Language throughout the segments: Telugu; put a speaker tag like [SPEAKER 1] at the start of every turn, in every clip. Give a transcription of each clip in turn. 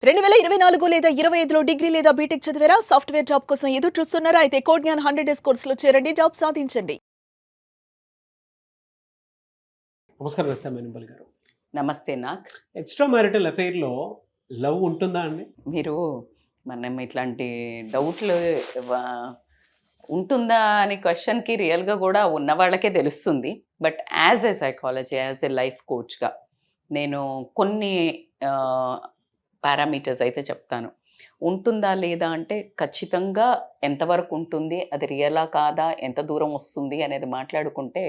[SPEAKER 1] 2024 లేదా 25లో డిగ్రీ లేదా బీటెక్ చదివారా? సాఫ్ట్‌వేర్ జాబ్ కోసం ఎదురు చూస్తున్నారా? అయితే కోడ్ జ్ఞాన్ 100 డేస్ కోర్సులో చేరండి. జాబ్ సాధించండి.
[SPEAKER 2] నమస్కారం ఎస్ఎం వేణుగోపాల్ గారు.
[SPEAKER 3] నమస్తే నాక్.
[SPEAKER 2] ఎక్స్ట్రా మ్యారిటల్ అఫైర్‌లో లవ్ ఉంటుందా అండి?
[SPEAKER 3] మీరు మనం ఇట్లాంటి డౌట్లు వ ఉంటుందా అనే క్వశ్చన్‌కి రియల్‌గా కూడా ఉన్న వాళ్ళకే తెలుస్తుంది. But as a psychology, as a life కోచ్‌గా నేను కొన్ని పారామీటర్స్ అయితే చెప్తాను. ఉంటుందా లేదా అంటే ఖచ్చితంగా ఎంతవరకు ఉంటుంది, అది రియలా కాదా, ఎంత దూరం వస్తుంది అనేది మాట్లాడుకుంటే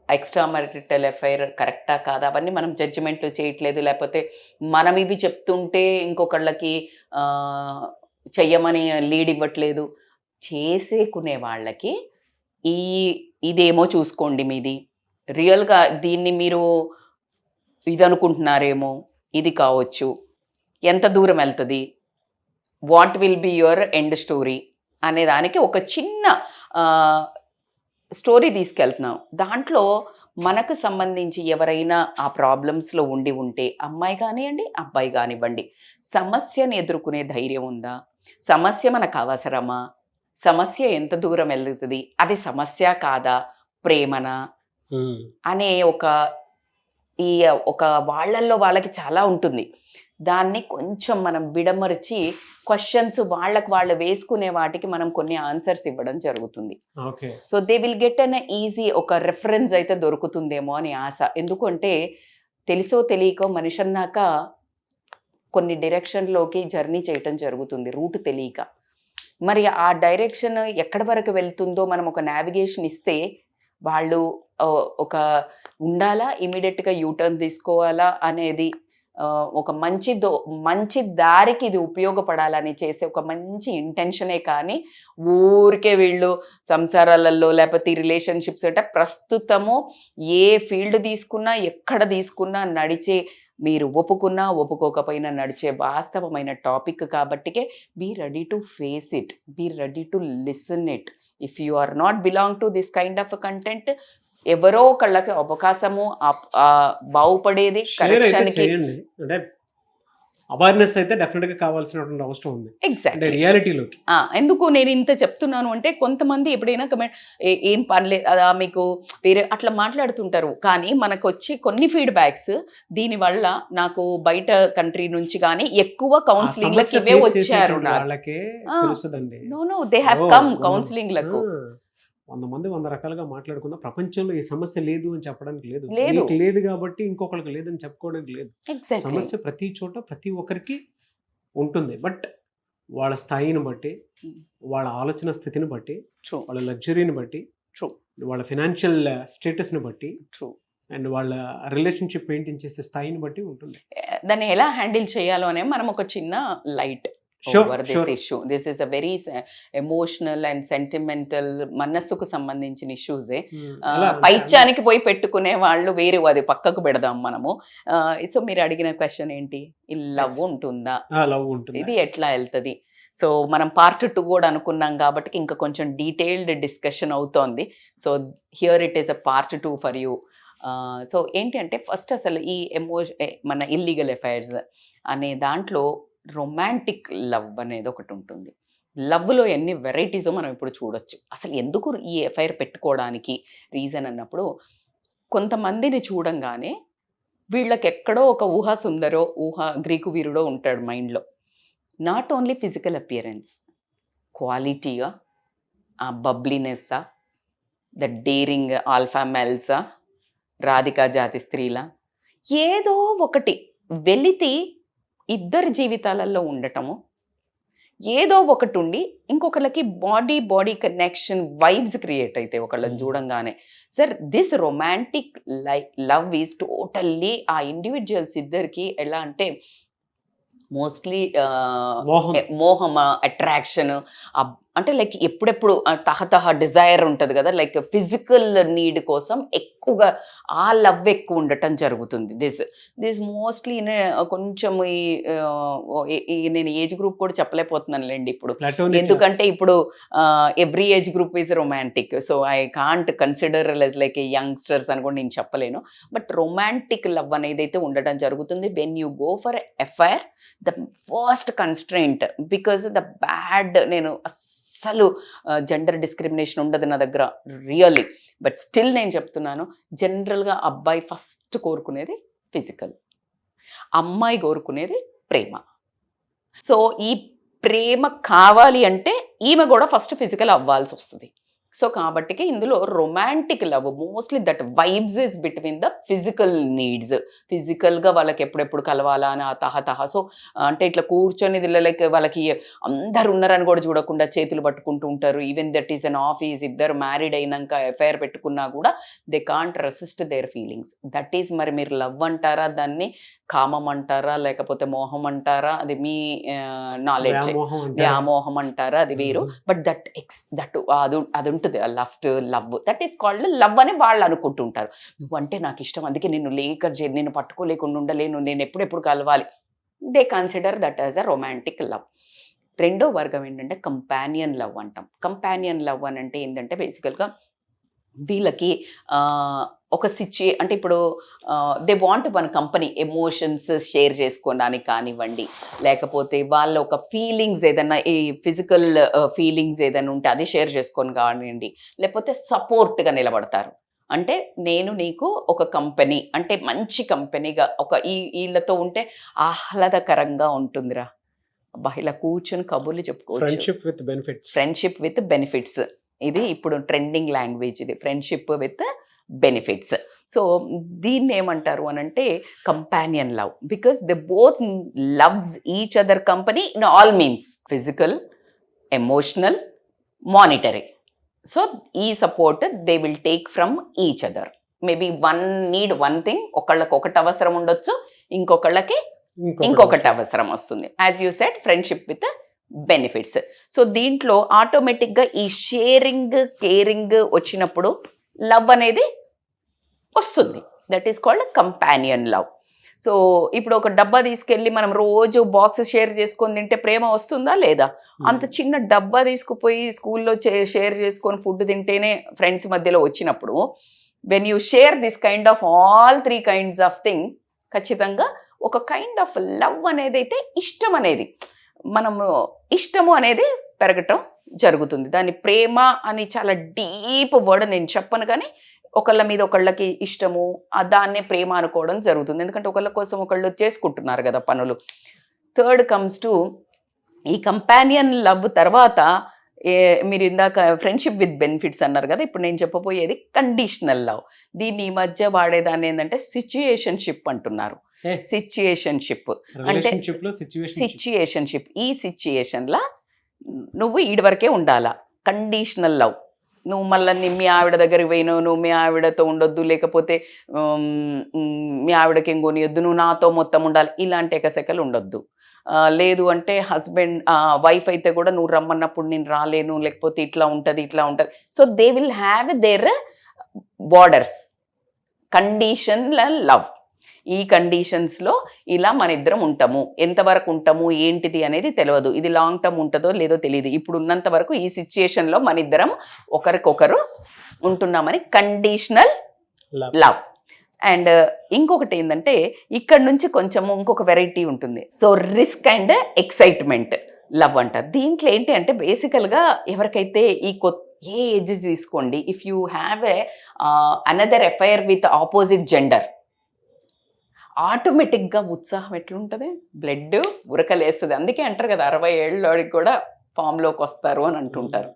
[SPEAKER 3] ఎక్స్ట్రా మ్యారిటల్ అఫైర్ కరెక్టా కాదా అవన్నీ మనం జడ్జిమెంట్లు చేయట్లేదు. లేకపోతే మనం ఇవి చెప్తుంటే ఇంకొకళ్ళకి చెయ్యమని లీడ్ ఇవ్వట్లేదు. చేసేకునే వాళ్ళకి ఈ ఇదేమో చూసుకోండి మీది, రియల్గా దీన్ని మీరు ఇది అనుకుంటున్నారేమో, ఇది కావచ్చు, ఎంత దూరం వెళ్తుంది, what will be your end story అనే దానికి ఒక చిన్న స్టోరీ తీసుకెళ్తున్నాం. దాంట్లో మనకు సంబంధించి ఎవరైనా ఆ ప్రాబ్లమ్స్లో ఉండి ఉంటే, అమ్మాయి కానివ్వండి అబ్బాయి కానివ్వండి, సమస్యను ఎదుర్కొనే ధైర్యం ఉందా, సమస్య మనకు అవసరమా, సమస్య ఎంత దూరం వెళ్తుంది, అది సమస్య కాదా, ప్రేమనా అనే ఒక వాళ్ళల్లో వాళ్ళకి చాలా ఉంటుంది. దాన్ని కొంచెం మనం విడమరిచి క్వశ్చన్స్ వాళ్ళకు వాళ్ళు వేసుకునే వాటికి మనం కొన్ని ఆన్సర్స్ ఇవ్వడం జరుగుతుంది. So they will get an easy ఒక రెఫరెన్స్ అయితే దొరుకుతుందేమో అని ఆశ. ఎందుకంటే తెలుసో తెలియకో మనిషి అన్నాక కొన్ని డైరెక్షన్లోకి జర్నీ చేయటం జరుగుతుంది, రూట్ తెలియక. మరి ఆ డైరెక్షన్ ఎక్కడి వరకు వెళ్తుందో మనం ఒక నావిగేషన్ ఇస్తే వాళ్ళు ఒక ఉండాలా, ఇమీడియట్గా యూటర్న్ తీసుకోవాలా అనేది ఒక మంచి దారికి ఇది ఉపయోగపడాలని చేసే ఒక మంచి ఇంటెన్షనే కానీ ఊరికే వీళ్ళు సంసారాలలో లేకపోతే రిలేషన్షిప్స్ అంటే ప్రస్తుతము ఏ ఫీల్డ్ తీసుకున్నా ఎక్కడ తీసుకున్నా నడిచే, మీరు ఒప్పుకున్నా ఒప్పుకోకపోయినా నడిచే వాస్తవమైన టాపిక్ కాబట్టికే be ready to face it, be ready to listen it. If you are not belong to this kind of content, ఎవరో ఒకళ్ళకి అవకాశము బాగుపడేది కరెక్షన్కి
[SPEAKER 2] అవేర్నెస్ అయితే డెఫినెట్ గా కావాల్సినటువంటి అవసరం ఉంది.
[SPEAKER 3] ఎగ్జాక్ట్లీ
[SPEAKER 2] రియాలిటీలోకి.
[SPEAKER 3] ఎందుకు నేను ఇంత చెప్తున్నాను అంటే, కొంతమంది ఎప్పుడైనా కమెంట్ ఏం పనిలేదు అదా మీకు వేరే అట్లా మాట్లాడుతుంటారు. కానీ మనకు వచ్చి కొన్ని ఫీడ్బ్యాక్స్ దీనివల్ల నాకు బయట కంట్రీ నుంచి కానీ ఎక్కువ కౌన్సిలింగ్లకి ఇవే వచ్చారు. నో దే హ్యావ్ కమ్ కౌన్సిలింగ్లకు.
[SPEAKER 2] 100 మంది 100 రకాలుగా మాట్లాడుకున్నా ప్రపంచంలో ఈ సమస్య లేదు అని చెప్పడానికి లేదు. లేదు కాబట్టి ఇంకొకరికి లేదని చెప్పుకోవడానికి లేదు. సమస్య ప్రతి చోట ప్రతి ఒక్కరికి ఉంటుంది. బట్ వాళ్ళ స్థాయిని బట్టి, వాళ్ళ ఆలోచన స్థితిని బట్టి, వాళ్ళ లగ్జరీని బట్టి, వాళ్ళ ఫైనాన్షియల్ స్టేటస్ని బట్టి, అండ్ వాళ్ళ రిలేషన్షిప్ మెయింటైన్ చేసే స్థాయిని బట్టి ఉంటుంది.
[SPEAKER 3] దాన్ని ఎలా హ్యాండిల్ చేయాలో అనే మనం ఒక చిన్న light over this issue. This is a very emotional and sentimental, మనస్సుకు సంబంధించిన ఇష్యూసే. పైత్యానికి పోయి పెట్టుకునే వాళ్ళు వేరే, అది పక్కకు పెడదాం మనము. సో మీరు అడిగిన క్వశ్చన్ ఏంటి, ఈ లవ్ ఉంటుందా, ఇది ఎట్లా వెళ్తుంది. సో మనం పార్ట్ 2 కూడా అనుకున్నాం కాబట్టి ఇంకా కొంచెం డీటెయిల్డ్ డిస్కషన్ అవుతోంది. So here it is a part 2 for you. So ఏంటి అంటే, ఫస్ట్ అసలు ఈ మన ఇల్లీగల్ అఫైర్స్ అనే దాంట్లో రొమాంటిక్ లవ్ అనేది ఒకటి ఉంటుంది. లవ్లో ఎన్ని వెరైటీసో మనం ఇప్పుడు చూడొచ్చు. అసలు ఎందుకు ఈ అఫైర్ పెట్టుకోవడానికి రీజన్ అన్నప్పుడు, కొంతమందిని చూడంగానే వీళ్ళకి ఎక్కడో ఒక గ్రీకు వీరుడో ఉంటాడు మైండ్లో. నాట్ ఓన్లీ ఫిజికల్ అపియరెన్స్, క్వాలిటీగా, ఆ బబ్లీనెస్సా, ద డేరింగ్ ఆల్ఫా మెల్సా, రాధికా జాతి స్త్రీలా, ఏదో ఒకటి వెలితి ఇద్దరి జీవితాలలో ఉండటము, ఏదో ఒకటి ఉండి ఇంకొకళ్ళకి బాడీ కనెక్షన్ వైబ్స్ క్రియేట్ అయితే ఒకళ్ళని చూడంగానే. Sir this romantic love is totally ఆ ఇండివిజువల్స్ ఇద్దరికి ఎలా అంటే మోస్ట్లీ మోహం, అట్రాక్షన్, అంటే లైక్ ఎప్పుడెప్పుడు తహతహ డిజైర్ ఉంటుంది కదా, లైక్ ఫిజికల్ నీడ్ కోసం ఎక్కువగా ఆ లవ్ ఎక్కువ ఉండటం జరుగుతుంది. దిస్ మోస్ట్లీ కొంచెం నేను ఏజ్ గ్రూప్ కూడా చెప్పలేకపోతున్నానులేండి ఇప్పుడు, ఎందుకంటే ఇప్పుడు every age group is romantic, so I can't consider like youngsters అని కూడా నేను చెప్పలేను. బట్ రొమాంటిక్ లవ్ అనేది అయితే ఉండటం జరుగుతుంది. When you go for FIR, the first constraint, because the bad, నేను అస్సలు జెండర్ డిస్క్రిమినేషన్ ఉండదు నా దగ్గర రియల్లీ, బట్ స్టిల్ నేను చెప్తున్నాను, జనరల్గా అబ్బాయి ఫస్ట్ కోరుకునేది ఫిజికల్, అమ్మాయి కోరుకునేది ప్రేమ. సో ఈ ప్రేమ కావాలి అంటే ఈమె కూడా ఫస్ట్ ఫిజికల్ అవ్వాల్సి వస్తుంది. సో కాబట్టికి ఇందులో romantic love mostly that vibes is between the physical needs. ఫిజికల్గా వాళ్ళకి ఎప్పుడెప్పుడు కలవాలా అని ఆ తహతహ. సో అంటే ఇట్లా కూర్చొని లైక్ వాళ్ళకి అందరు ఉన్నారని కూడా చూడకుండా చేతులు పట్టుకుంటూ ఉంటారు. Even that is an office, ఇద్దరు మ్యారీడ్ అయినాక ఎఫ్ఐఆర్ పెట్టుకున్నా కూడా they can't resist there feelings. That is, మరి మీరు లవ్ అంటారా, దాన్ని కామం అంటారా, లేకపోతే మోహం అంటారా, అది మీ నాలెడ్జ్. వ్యామోహం అంటారా, అది వేరు. బట్ దట్ అది ఉంటుంది lust, love, that is called love అని వాళ్ళు అనుకుంటుంటారు. నువ్వంటే నాకు ఇష్టం, అందుకే నిన్ను పట్టుకోలేకుండా ఉండలేను, నేను ఎప్పుడెప్పుడు కలవాలి. They consider that as a romantic love. రెండో వర్గం ఏంటంటే కంపానియన్ లవ్ అంటాం. కంపానియన్ లవ్ అని అంటే ఏంటంటే బేసికల్గా వీళ్ళకి ఒక అంటే ఇప్పుడు they want one company, emotions share చేసుకోవడానికి కానివ్వండి, లేకపోతే వాళ్ళ ఒక ఫీలింగ్స్ ఏదైనా, ఈ ఫిజికల్ ఫీలింగ్స్ ఏదైనా ఉంటే అది షేర్ చేసుకొని కానివ్వండి, లేకపోతే సపోర్ట్గా నిలబడతారు. అంటే నేను నీకు ఒక కంపెనీ, అంటే మంచి కంపెనీగా ఒక వీళ్ళతో ఉంటే ఆహ్లాదకరంగా ఉంటుందిరా, అబ్బా ఇలా కూర్చొని కబుర్లు చెప్పుకోవచ్చు. ఫ్రెండ్షిప్ విత్ బెనిఫిట్స్, ఇది ఇప్పుడు ట్రెండింగ్ లాంగ్వేజ్, ఇది ఫ్రెండ్షిప్ విత్ బెనిఫిట్స్. సో దీన్ని ఏమంటారు అని అంటే companion love, because they both loves each other company in all means, physical, emotional, monetary. So ఈ support they will take from each other. Maybe one need one thing, ఒకళ్ళకి ఒకటి అవసరం ఉండొచ్చు, ఇంకొకళ్ళకి ఇంకొకటి అవసరం వస్తుంది. As you said, friendship with benefits. So దీంట్లో ఆటోమేటిక్గా ఈ షేరింగ్, కేరింగ్ వచ్చినప్పుడు లవ్ అనేది వస్తుంది. That is called companion love. So ఇప్పుడు ఒక డబ్బా తీసుకెళ్ళి మనం రోజు బాక్స్ షేర్ చేసుకొని తింటే ప్రేమ వస్తుందా లేదా? అంత చిన్న డబ్బా తీసుకుపోయి స్కూల్లో షేర్ చేసుకొని ఫుడ్ తింటేనే ఫ్రెండ్స్ మధ్యలో వచ్చినప్పుడు, when you share this kind of all 3 kinds of thing, ఖచ్చితంగా ఒక కైండ్ ఆఫ్ లవ్ అనేది అయితే, ఇష్టం అనేది, మనము ఇష్టము అనేది పెరగటం జరుగుతుంది. దాని ప్రేమ అని చాలా డీప్ వర్డ్ నేను చెప్పను, కానీ ఒకళ్ళ మీద ఒకళ్ళకి ఇష్టము, దాన్నే ప్రేమ అనుకోవడం జరుగుతుంది. ఎందుకంటే ఒకళ్ళ కోసం ఒకళ్ళు చేసుకుంటున్నారు కదా పనులు. థర్డ్ కమ్స్ టు ఈ కంపానియన్ లవ్. తర్వాత మీరు ఇందాక ఫ్రెండ్షిప్ విత్ బెనిఫిట్స్ అన్నారు కదా, ఇప్పుడు నేను చెప్పబోయేది కండిషనల్ లవ్. దీన్ని ఈ మధ్య వాడేదాన్ని ఏంటంటే సిచ్యుయేషన్షిప్ అంటున్నారు. సిచ్యుయేషన్షిప్ అంటే సిచ్యుయేషన్షిప్, ఈ సిచ్యుయేషన్లా నువ్వు ఈడి వరకే ఉండాలా. కండిషనల్ లవ్, నువ్వు మళ్ళీ మీ ఆవిడ దగ్గరికి పోయినావు, నువ్వు మీ ఆవిడతో ఉండొద్దు, లేకపోతే మీ ఆవిడకి ఏం కొనియొద్దు, నువ్వు నాతో మొత్తం ఉండాలి, ఇలాంటి ఎకసెకలు ఉండొద్దు. లేదు అంటే హస్బెండ్, వైఫ్ అయితే కూడా నువ్వు రమ్మన్నప్పుడు నేను రాలేను, లేకపోతే ఇట్లా ఉంటుంది ఇట్లా ఉంటుంది. So they will have their borders. Conditional love, ఈ కండిషన్స్లో ఇలా మన ఇద్దరం ఉంటాము, ఎంతవరకు ఉంటాము ఏంటిది అనేది తెలియదు, ఇది లాంగ్ టర్మ్ ఉంటుందో లేదో తెలియదు, ఇప్పుడు ఉన్నంత వరకు ఈ సిచ్యుయేషన్లో మన ఇద్దరం ఒకరికొకరు ఉంటున్నామని కండిషనల్ లవ్. అండ్ ఇంకొకటి ఏంటంటే ఇక్కడ నుంచి కొంచెము ఇంకొక వెరైటీ ఉంటుంది. So risk and excitement love అంటారు. దీంట్లో ఏంటి అంటే బేసికల్గా ఎవరికైతే ఏ ఏజ్ తీసుకోండి, if you have another affair with opposite gender, ఆటోమేటిక్గా ఉత్సాహం ఎట్లుంటుంది, బ్లడ్ ఉరకలేస్తుంది. అందుకే అంటారు కదా 60 ఏళ్ళకి కూడా ఫామ్లోకి వస్తారు అని అంటుంటారు,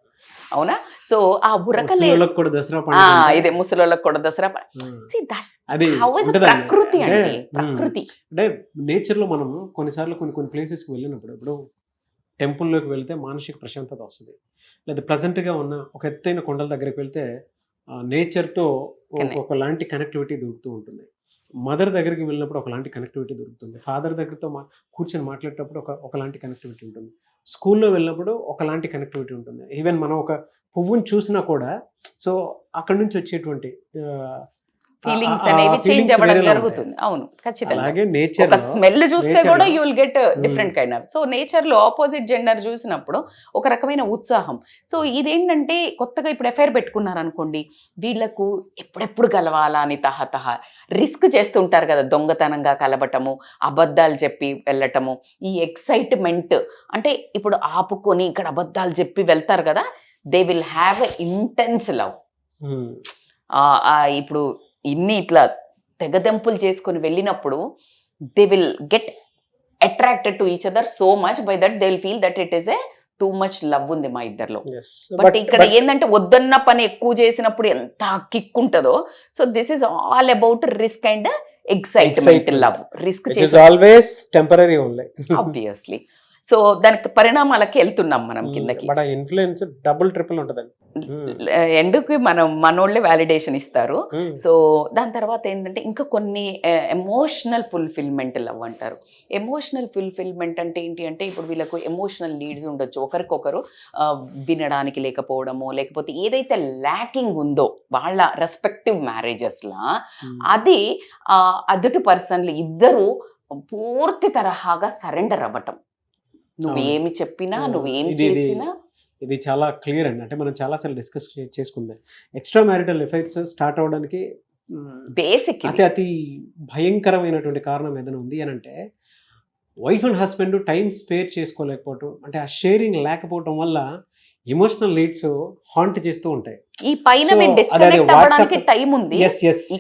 [SPEAKER 3] అవునా? సో ఆ ఉరకలే, ఇదే ముసలోళ్ళకి కూడా దసరా. ప్రకృతి అండి, ప్రకృతి.
[SPEAKER 2] అంటే నేచర్లో మనం కొన్నిసార్లు కొన్ని ప్లేసెస్కి వెళ్ళినప్పుడు, ఇప్పుడు టెంపుల్లోకి వెళ్తే మానసిక ప్రశాంతత వస్తుంది, లేదా ప్లెజెంట్గా ఉన్న ఒక ఎత్తైన కొండల దగ్గరికి వెళ్తే నేచర్తో ఒకలాంటి కనెక్టివిటీ దొరుకుతూ ఉంటుంది. మదర్ దగ్గరికి వెళ్ళినప్పుడు ఒకలాంటి కనెక్టివిటీ దొరుకుతుంది, ఫాదర్ దగ్గరతో కూర్చొని మాట్లాడేటప్పుడు ఒకలాంటి కనెక్టివిటీ ఉంటుంది, స్కూల్లో వెళ్ళినప్పుడు ఒకలాంటి కనెక్టివిటీ ఉంటుంది. ఈవెన్ మనం ఒక పువ్వుని చూసినా కూడా సో అక్కడ నుంచి వచ్చేటువంటి
[SPEAKER 3] ఫీలింగ్స్ అనేవి చేంజ్ అవ్వడం జరుగుతుంది. అవును, ఖచ్చితంగా.
[SPEAKER 2] అలాగే నేచర్
[SPEAKER 3] ఒక స్మెల్ చూస్తే కూడా you will get different kind of. So nature లో ఆపోజిట్ జెండర్ చూసినప్పుడు ఒక రకమైన ఉత్సాహం. సో ఇదేంటంటే కొత్తగా ఇప్పుడు ఎఫైర్ పెట్టుకున్నారు అనుకోండి, వీళ్ళకు ఎప్పుడెప్పుడు కలవాలా అని తహతహ రిస్క్ చేస్తుంటారు కదా, దొంగతనంగా కలవటము, అబద్ధాలు చెప్పి వెళ్ళటము, ఈ ఎక్సైట్మెంట్ అంటే ఇప్పుడు ఆపుకొని ఇక్కడ అబద్ధాలు చెప్పి వెళ్తారు కదా, they will have a intense love. ఇప్పుడు ఇన్ని ఇట్లా తెగదెంపులు చేసుకొని వెళ్ళినప్పుడు they will get attracted to each other so much, by that they will feel that it is a too much love ఉంది మా ఇద్దరిలో. బట్ ఇక్కడ ఏంటంటే వద్దన్న పని ఎక్కువ చేసినప్పుడు ఎంత కిక్ ఉంటుందో, so this is all about risk and excitement love. Risk
[SPEAKER 2] always temporary only
[SPEAKER 3] obviously. So దానికి పరిణామాలకి వెళ్తున్నాం మనం కిందకి.
[SPEAKER 2] ఇన్ఫ్లుయెన్స్ డబుల్ ట్రిపుల్ ఉంటుందండి.
[SPEAKER 3] ఎండ్కి మనోళ్ళే వ్యాలిడేషన్ ఇస్తారు. సో దాని తర్వాత ఏంటంటే ఇంకా కొన్ని ఎమోషనల్ ఫుల్ఫిల్మెంట్ లవ్ అంటారు. ఎమోషనల్ ఫుల్ఫిల్మెంట్ అంటే ఏంటి అంటే ఇప్పుడు వీళ్ళకు ఎమోషనల్ నీడ్స్ ఉండొచ్చు, ఒకరికొకరు వినడానికి లేకపోవడము, లేకపోతే ఏదైతే ల్యాకింగ్ ఉందో వాళ్ళ రెస్పెక్టివ్ మ్యారేజెస్లా అది అదుటి పర్సన్లు ఇద్దరు పూర్తి తరహాగా సరెండర్ అవ్వటం. నువ్వేమి చెప్పినా నువ్వేమి చేసినా
[SPEAKER 2] ఇది చాలా క్లియర్ అండి. అంటే మనం చాలాసార్లు డిస్కస్ చేసుకుందాం. ఎక్స్ట్రా మ్యారిటల్ ఎఫైర్స్ స్టార్ట్ అవడానికి
[SPEAKER 3] బేసిక్
[SPEAKER 2] అతి భయంకరమైనటువంటి కారణం ఏదైనా ఉంది అని అంటే wife and husband time spare చేసుకోలేకపోవటం, అంటే ఆ షేరింగ్ లేకపోవటం వల్ల ఎమోషనల్ నీడ్స్ హాంట్ చేస్తూ ఉంటాయి.
[SPEAKER 3] ఈ పైన డిస్కనెక్ట్ అవ్వడానికి టైం ఉంది,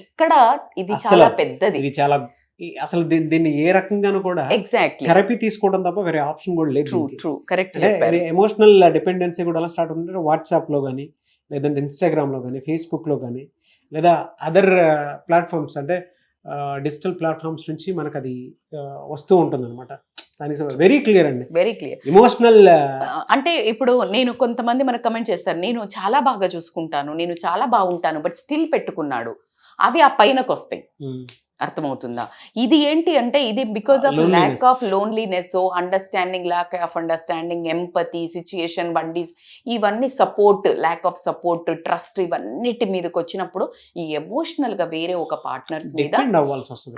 [SPEAKER 3] ఇక్కడ ఇది చాలా పెద్దది.
[SPEAKER 2] ఇది చాలా అసలు దీన్ని ఏ రకంగానూ కూడా థెరపీ తీసుకోవడం తప్ప వేరే ఆప్షన్ కూడా లేదు. ఎమోషనల్ డిపెండెన్సీ కూడా ఎలా స్టార్ట్ అవుతుందంటే వాట్సాప్ లో కానీ, లేదంటే ఇన్స్టాగ్రామ్ లో కానీ, ఫేస్బుక్ లో కానీ, లేదా అదర్ ప్లాట్ఫామ్స్ అంటే డిజిటల్ ప్లాట్ఫామ్స్ నుంచి మనకు అది వస్తూ ఉంటుంది అనమాట. దానికి వెరీ క్లియర్ అండి,
[SPEAKER 3] వెరీ క్లియర్.
[SPEAKER 2] ఎమోషనల్
[SPEAKER 3] అంటే ఇప్పుడు నేను కొంతమంది మనకు కమెంట్ చేస్తారు, నేను చాలా బాగా చూసుకుంటాను, నేను చాలా బాగుంటాను, బట్ స్టిల్ పెట్టుకున్నాడు, అవి ఆ పైనకు వస్తాయి. అర్థమవుతుందా? ఇది ఏంటి అంటే ఇది because of lack of loneliness, understanding, lack of understanding, empathy, situation బండీస్, ఇవన్నీ support, lack of support, trust, ఇవన్నిటి మీదకి వచ్చినప్పుడు ఈ ఎమోషనల్ గా వేరే ఒక పార్ట్నర్స్ మీద.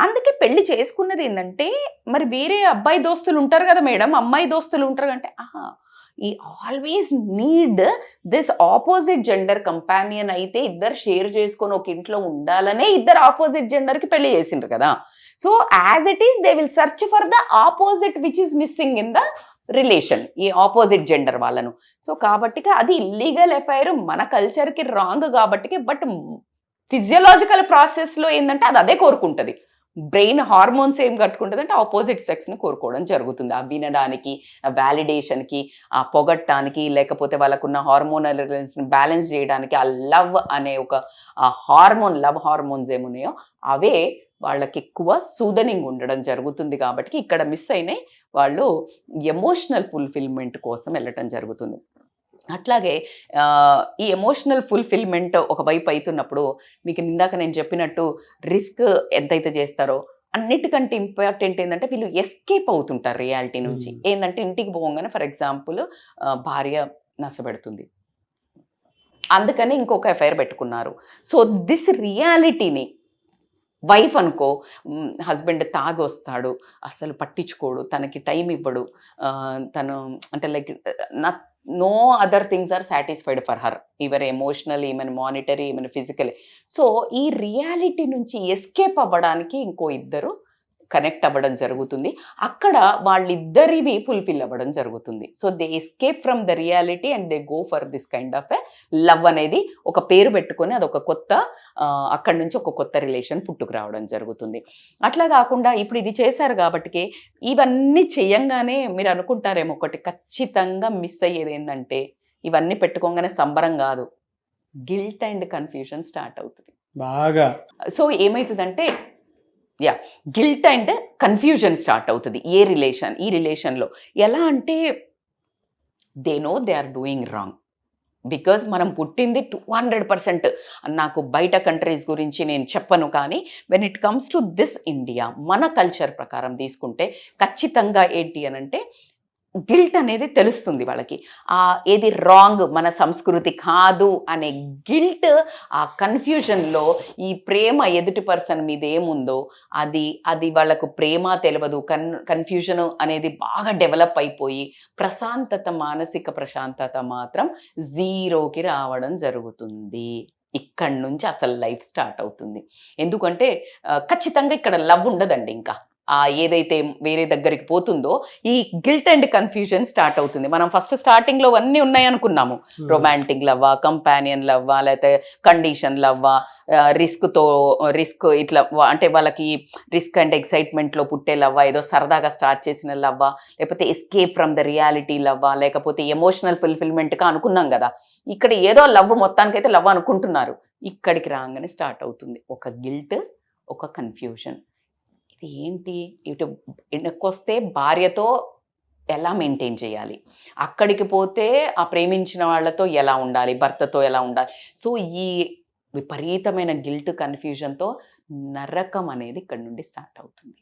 [SPEAKER 3] అందుకే పెళ్లి చేసుకున్నది ఏంటంటే మరి వేరే అబ్బాయి దోస్తులు ఉంటారు కదా మేడం, అమ్మాయి దోస్తులు ఉంటారు అంటే ఈ always need this opposite gender companion. అయితే ఇద్దరు షేర్ చేసుకొని ఒక ఇంట్లో ఉండాలనే ఇద్దరు ఆపోజిట్ జెండర్ కి పెళ్లి చేసిండ్రు కదా. So as it is they will search for the opposite which is missing in the relation, ఈ ఆపోజిట్ జెండర్ వాళ్ళను. సో కాబట్టి అది ఇల్లీగల్ ఎఫైర్, మన కల్చర్ కి రాంగ్ కాబట్టి. బట్ ఫిజియోలాజికల్ ప్రాసెస్ లో ఏంటంటే అది అదే కోరుకుంటది. బ్రెయిన్ హార్మోన్స్ ఏం కట్టుకుంటుంది అంటే ఆపోజిట్ సెక్స్ని కోరుకోవడం జరుగుతుంది. ఆ వినడానికి, ఆ వ్యాలిడేషన్కి, ఆ పొగట్టానికి, లేకపోతే వాళ్ళకున్న హార్మోనల్ రిలేషన్స్ని బ్యాలెన్స్ చేయడానికి ఆ లవ్ అనే ఒక హార్మోన్, లవ్ హార్మోన్స్ ఏమున్నాయో అవే వాళ్ళకి ఎక్కువ సూదనింగ్ ఉండడం జరుగుతుంది. కాబట్టి ఇక్కడ మిస్ అయినాయి, వాళ్ళు ఎమోషనల్ ఫుల్ఫిల్మెంట్ కోసం వెళ్ళటం జరుగుతుంది. అట్లాగే ఈ ఎమోషనల్ ఫుల్ఫిల్మెంట్ ఒకవైపు అవుతున్నప్పుడు మీకు ఇందాక నేను చెప్పినట్టు రిస్క్ ఎంతైతే చేస్తారో అన్నిటికంటే ఇంపార్టెంట్ ఏంటంటే వీళ్ళు ఎస్కేప్ అవుతుంటారు రియాలిటీ నుంచి. ఏంటంటే ఇంటికి పోగానే ఫర్ ఎగ్జాంపుల్ భార్య నష్టపెడుతుంది, అందుకని ఇంకొక ఎఫ్ఐఆర్ పెట్టుకున్నారు. సో దిస్ రియాలిటీని వైఫ్ అనుకో, హస్బెండ్ తాగి వస్తాడు, అసలు పట్టించుకోడు, తనకి టైం ఇవ్వడు, తను అంటే like no other things are satisfied for her, even emotionally, even monetary, even physically. So ఈ రియాలిటీ నుంచి ఎస్కేప్ అవ్వడానికి ఇంకో ఇద్దరు కనెక్ట్ అవ్వడం జరుగుతుంది. అక్కడ వాళ్ళిద్దరివి ఫుల్ఫిల్ అవ్వడం జరుగుతుంది. So they escape from the reality and they go for this kind of a love అనేది ఒక పేరు పెట్టుకొని అదొక కొత్త, అక్కడి నుంచి ఒక కొత్త రిలేషన్ పుట్టుకు రావడం జరుగుతుంది. అట్లా కాకుండా ఇప్పుడు ఇది చేశారు కాబట్టి ఇవన్నీ చేయంగానే మీరు అనుకుంటారేమో ఒకటి ఖచ్చితంగా మిస్ అయ్యేది ఏంటంటే ఇవన్నీ పెట్టుకోగానే సంబరం కాదు, గిల్ట్ అండ్ కన్ఫ్యూజన్ స్టార్ట్ అవుతుంది
[SPEAKER 2] బాగా.
[SPEAKER 3] సో ఏమవుతుందంటే గిల్ట్ అండ్ కన్ఫ్యూజన్ స్టార్ట్ అవుతుంది ఈ రిలేషన్లో. ఎలా అంటే they know they are doing wrong, because మనం పుట్టింది 200%. నాకు బయట కంట్రీస్ గురించి నేను చెప్పను, కానీ when it comes to this India, మన కల్చర్ ప్రకారం తీసుకుంటే ఖచ్చితంగా ఏంటి అనంటే గిల్ట్ అనేది తెలుస్తుంది వాళ్ళకి. ఏది రాంగ్, మన సంస్కృతి కాదు అనే గిల్ట్, ఆ కన్ఫ్యూజన్లో ఈ ప్రేమ ఎదుటి పర్సన్ మీద ఏముందో అది వాళ్ళకు ప్రేమ తెలియదు. కన్ఫ్యూజన్ అనేది బాగా డెవలప్ అయిపోయి ప్రశాంతత, మానసిక ప్రశాంతత మాత్రం జీరోకి రావడం జరుగుతుంది. ఇక్కడి నుంచి అసలు లైఫ్ స్టార్ట్ అవుతుంది. ఎందుకంటే ఖచ్చితంగా ఇక్కడ లవ్ ఉండదండి. ఇంకా ఏదైతే వేరే దగ్గరికి పోతుందో ఈ గిల్ట్ అండ్ కన్ఫ్యూజన్ స్టార్ట్ అవుతుంది. మనం ఫస్ట్ స్టార్టింగ్లో అన్నీ ఉన్నాయనుకున్నాము. రొమాంటిక్ లవ్వా, కంపానియన్ లవ్వా, లేకపోతే కండిషన్ లవ్వా, రిస్క్ ఇట్లా అంటే వాళ్ళకి రిస్క్ అండ్ ఎక్సైట్మెంట్లో పుట్టే లవ్వా, ఏదో సరదాగా స్టార్ట్ చేసిన లవ్వా, లేకపోతే ఎస్కేప్ ఫ్రమ్ ద రియాలిటీ లవ్వా, లేకపోతే ఎమోషనల్ ఫుల్ఫిల్మెంట్గా అనుకున్నాం కదా. ఇక్కడ ఏదో లవ్, మొత్తానికైతే లవ్ అనుకుంటున్నారు. ఇక్కడికి రాగానే స్టార్ట్ అవుతుంది ఒక గిల్ట్, ఒక కన్ఫ్యూజన్. ఏంటి, ఇటు వెనక్కొస్తే భార్యతో ఎలా మెయింటైన్ చేయాలి, అక్కడికి పోతే ఆ ప్రేమించిన వాళ్ళతో ఎలా ఉండాలి, భర్తతో ఎలా ఉండాలి. సో ఈ విపరీతమైన గిల్ట్, కన్ఫ్యూజన్తో నరకం అనేది ఇక్కడ నుండి స్టార్ట్ అవుతుంది.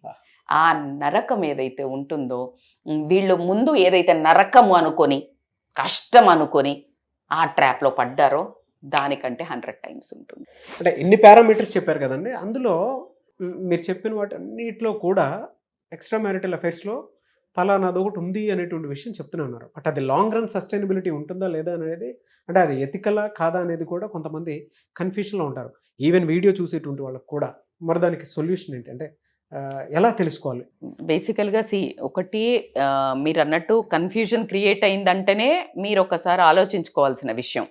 [SPEAKER 3] ఆ నరకం ఏదైతే ఉంటుందో, వీళ్ళు ముందు ఏదైతే నరకము అనుకొని, కష్టం అనుకొని ఆ ట్రాప్లో పడ్డారో దానికంటే 100 times ఉంటుంది.
[SPEAKER 2] అంటే ఇన్ని పారామీటర్స్ చెప్పారు కదండి, అందులో మీరు చెప్పిన వాటి అన్నిటిలో కూడా ఎక్స్ట్రా మ్యారిటల్ అఫైర్స్లో ఫలానాది ఒకటి ఉంది అనేటువంటి విషయం చెప్తూనే ఉన్నారు. బట్ అది లాంగ్ రన్ సస్టైనబిలిటీ ఉంటుందా లేదా అనేది, అంటే అది ఎథికలా కాదా అనేది కూడా కొంతమంది కన్ఫ్యూషన్లో ఉంటారు. ఈవెన్ వీడియో చూసేటువంటి వాళ్ళకి కూడా. మరి దానికి సొల్యూషన్ ఏంటి, అంటే ఎలా తెలుసుకోవాలి?
[SPEAKER 3] బేసికల్గా ఒకటి మీరు అన్నట్టు కన్ఫ్యూజన్ క్రియేట్ అయిందంటేనే మీరు ఒకసారి ఆలోచించుకోవాల్సిన విషయం,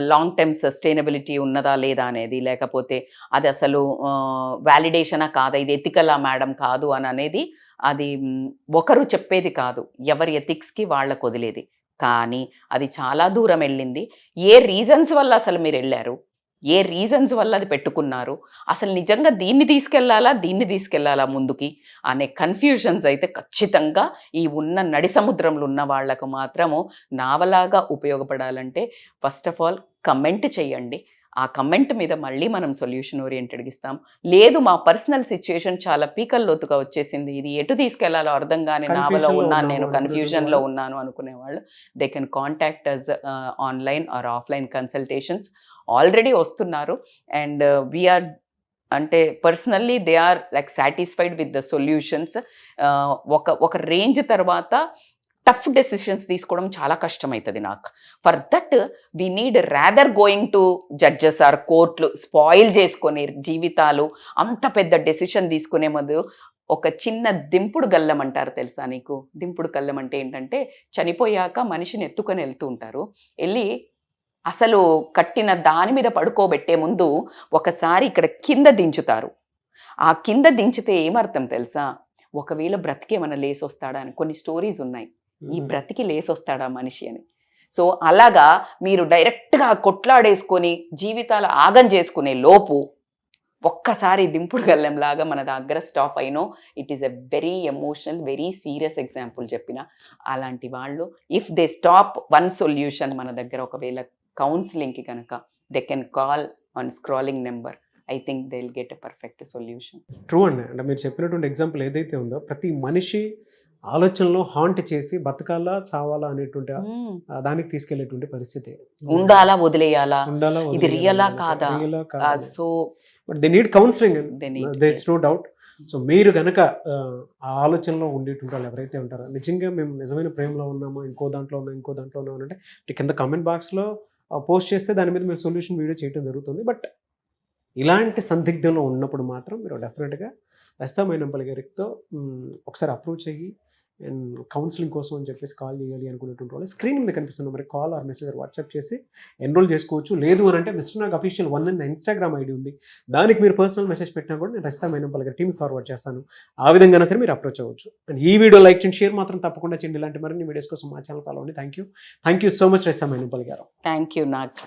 [SPEAKER 3] లాంగ్ టర్మ్ సస్టైనబిలిటీ ఉన్నదా లేదా అనేది, లేకపోతే అది అసలు వ్యాలిడేషనా కాదా, ఇది ఎథికలా మేడం కాదు అని అనేది అది ఒకరు చెప్పేది కాదు, ఎవరి ఎథిక్స్కి వాళ్ళకు వదిలేది. కానీ అది చాలా దూరం వెళ్ళింది. ఏ రీజన్స్ వల్ల అసలు మీరు వెళ్ళారు, ఏ రీజన్స్ వల్ల అది పెట్టుకున్నారు, అసలు నిజంగా దీన్ని తీసుకెళ్లాలా ముందుకి అనే కన్ఫ్యూజన్స్ అయితే ఖచ్చితంగా ఈ ఉన్న నడి సముద్రంలో ఉన్న వాళ్లకు మాత్రము నావలాగా ఉపయోగపడాలంటే ఫస్ట్ ఆఫ్ ఆల్ కమెంట్ చేయండి. ఆ కమెంట్ మీద మళ్ళీ మనం సొల్యూషన్ ఓరియంటెడ్గా ఇస్తాం. లేదు మా పర్సనల్ సిచ్యుయేషన్ చాలా పీకల్లోతుగా వచ్చేసింది, ఇది ఎటు తీసుకెళ్లాలో అర్థం కాని నావలో ఉన్నాను, నేను కన్ఫ్యూజన్లో ఉన్నాను అనుకునే వాళ్ళు they can contact us online or offline consultations. Already వస్తున్నారు అండ్ వీఆర్ అంటే personally they are like satisfied with the solutions. ఒక రేంజ్ తర్వాత టఫ్ డెసిషన్స్ తీసుకోవడం చాలా కష్టమవుతుంది నాకు. For that we need rather going to judges or కోర్టులు స్పాయిల్ చేసుకొని జీవితాలు, అంత పెద్ద డెసిషన్ తీసుకునే ముందు ఒక చిన్న దింపుడు గల్లం అంటారు తెలుసా నీకు? దింపుడు గల్లం అంటే ఏంటంటే చనిపోయాక మనిషిని ఎత్తుకొని వెళ్తూ ఉంటారు, వెళ్ళి అసలు కట్టిన దాని మీద పడుకోబెట్టే ముందు ఒకసారి ఇక్కడ కింద దించుతారు. ఆ కింద దించితే ఏమర్థం తెలుసా, ఒకవేళ బ్రతికేమన్నా లేసొస్తాడా అని కొన్ని స్టోరీస్ ఉన్నాయి, ఈ బ్రతికి లేసొస్తాడా మనిషి అని. సో అలాగా మీరు డైరెక్ట్గా కొట్లాడేసుకొని జీవితాలు ఆగం చేసుకునే లోపు ఒక్కసారి దింపుడు గల్లెం లాగా మన దగ్గర స్టాప్ అయినో, it is a very emotional, very serious example చెప్పిన. అలాంటి వాళ్ళు if they stop one solution మన దగ్గర ఒకవేళ కౌన్సిలింగ్కి కనుక they can call on scrolling number, I think they will get a perfect solution.
[SPEAKER 2] True అండి. అంటే మీరు చెప్పినటువంటి ఎగ్జాంపుల్ ఏదైతే ఉందో, ప్రతి మనిషి ఆలోచనలో హాంట్ చేసి బతకాలా చావాలా అనేటువంటి దానికి తీసుకెళ్లేటువంటి పరిస్థితి.
[SPEAKER 3] ఉండాలా వదిలేయాలా, ఇది రియలా కాదా, so
[SPEAKER 2] but they need counselling, there is no doubt. So మీరు కనుక ఆ ఆలోచనలో ఉండేటువంటి వాళ్ళు ఎవరైతే ఉంటారో, నిజంగా మేము నిజమైన ప్రేమలో ఉన్నామో, ఇంకో దాంట్లో ఉన్నాం అంటే కింద కామెంట్ బాక్స్లో పోస్ట్ చేస్తే దాని మీద మేము సొల్యూషన్ వీడియో చేయడం జరుగుతుంది. బట్ ఇలాంటి సందిగ్ధంలో ఉన్నప్పుడు మాత్రం మీరు డెఫినెట్గా రస్తా మైనంపల్లి గారితో ఒకసారి అప్రోచ్ అయ్యి అండ్ కౌన్సిలింగ్ కోసం అని చెప్పేసి కాల్ చేయాలి అనుకునేటువంటి వాళ్ళు స్క్రీన్ మీద కనిపిస్తున్న మరి కాల్ ఆర్ మెసేజ్ వాట్సాప్ చేసి ఎన్రోల్ చేసుకోవచ్చు. లేదు అని అంటే మిస్టర్ నాగ్ అఫీషియల్ 1 అనే ఇన్స్టాగ్రామ్ ఐడి ఉంది, దానికి మీరు పర్సనల్ మెసేజ్ పెట్టినా కూడా నేను రస్తా మైనంపల్లి గారి టీమ్కి ఫార్వర్డ్ చేస్తాను. ఆ విధంగా సరే మీరు అప్రోచ్ అవ్వచ్చు. అండ్ ఈ వీడియో లైక్ చేయండి, షేర్ మాత్రం తప్పకుండా చేయండి. ఇలాంటి మరిన్ని వీడియోస్ కోసం మా ఛానల్ ఫాలో అవ్వండి. Thank you so much Rasta Mainampalli గారు.
[SPEAKER 3] Thank you Nag.